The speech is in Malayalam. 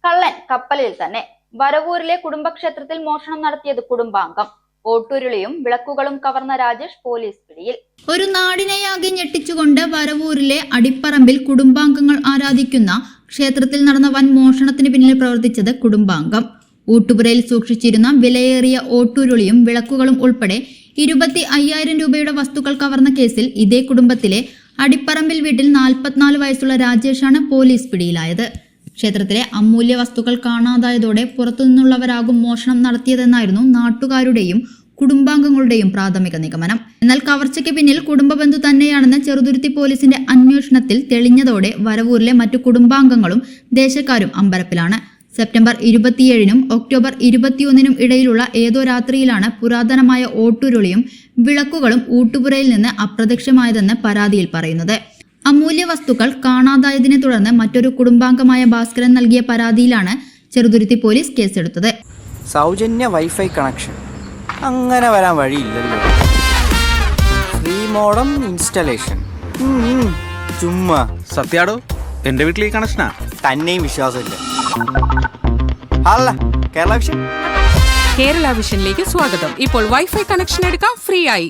കള്ളൻ കപ്പലിൽ തന്നെ. വരവൂരിലെ കുടുംബക്ഷേത്രത്തിൽ മോഷണം നടത്തിയത് കുടുംബാംഗം. ഓട്ടുരുളിയും വിളക്കുകളും കവർന്ന രാജേഷ് പോലീസ് പിടിയിൽ. ഒരു നാടിനെയാകെ ഞെട്ടിച്ചുകൊണ്ട് വരവൂരിലെ അടിപ്പറമ്പിൽ കുടുംബാംഗങ്ങൾ ആരാധിക്കുന്ന ക്ഷേത്രത്തിൽ നടന്ന വൻ മോഷണത്തിന് പിന്നിൽ പ്രവർത്തിച്ചത് കുടുംബാംഗം. ഊട്ടുപുരയിൽ സൂക്ഷിച്ചിരുന്ന വിലയേറിയ ഓട്ടുരുളിയും വിളക്കുകളും ഉൾപ്പെടെ 25,000 രൂപയുടെ വസ്തുക്കൾ കവർന്ന കേസിൽ ഇതേ കുടുംബത്തിലെ അടിപ്പറമ്പിൽ വീട്ടിൽ 44 വയസ്സുള്ള രാജേഷാണ് പോലീസ് പിടിയിലായത്. ക്ഷേത്രത്തിലെ അമൂല്യ വസ്തുക്കൾ കാണാതായതോടെ പുറത്തുനിന്നുള്ളവരാകും മോഷണം നടത്തിയതെന്നായിരുന്നു നാട്ടുകാരുടെയും കുടുംബാംഗങ്ങളുടെയും പ്രാഥമിക നിഗമനം. എന്നാൽ കവർച്ചയ്ക്ക് പിന്നിൽ കുടുംബ ബന്ധു തന്നെയാണെന്ന് ചെറുതുരുത്തി പോലീസിന്റെ അന്വേഷണത്തിൽ തെളിഞ്ഞതോടെ വരവൂരിലെ മറ്റു കുടുംബാംഗങ്ങളും ദേശക്കാരും അമ്പരപ്പിലാണ്. സെപ്റ്റംബർ 27-നും ഒക്ടോബർ 21-നും ഇടയിലുള്ള ഏതോ രാത്രിയിലാണ് പുരാതനമായ ഓട്ടുരുളിയും വിളക്കുകളും ഊട്ടുപുരയിൽ നിന്ന് അപ്രത്യക്ഷമായതെന്ന് പരാതിയിൽ പറയുന്നത്. അമൂല്യ വസ്തുക്കൾ കാണാതായതിനെ തുടർന്ന് മറ്റൊരു കുടുംബാംഗമായ ഭാസ്കരൻ നൽകിയ പരാതിയിലാണ് ചെറുതുരുത്തി പോലീസ് കേസെടുത്തത്. സൗജന്യ വൈഫൈ കണക്ഷൻ അങ്ങനെ വരാൻ വഴിയില്ലല്ലോ. ഫ്രീ മോഡം ഇൻസ്റ്റലേഷൻ ചുമ്മാ. സത്യാടോ, എന്റെ വീട്ടിൽ ഈ കണക്ഷനാ. തന്നെയും വിശ്വാസമില്ല. അല്ല, കേരള വിഷൻ. കേരള വിഷനിലേക്ക് സ്വാഗതം. ഇപ്പോൾ വൈഫൈ കണക്ഷൻ എടുക്കാം ഫ്രീ ആയി.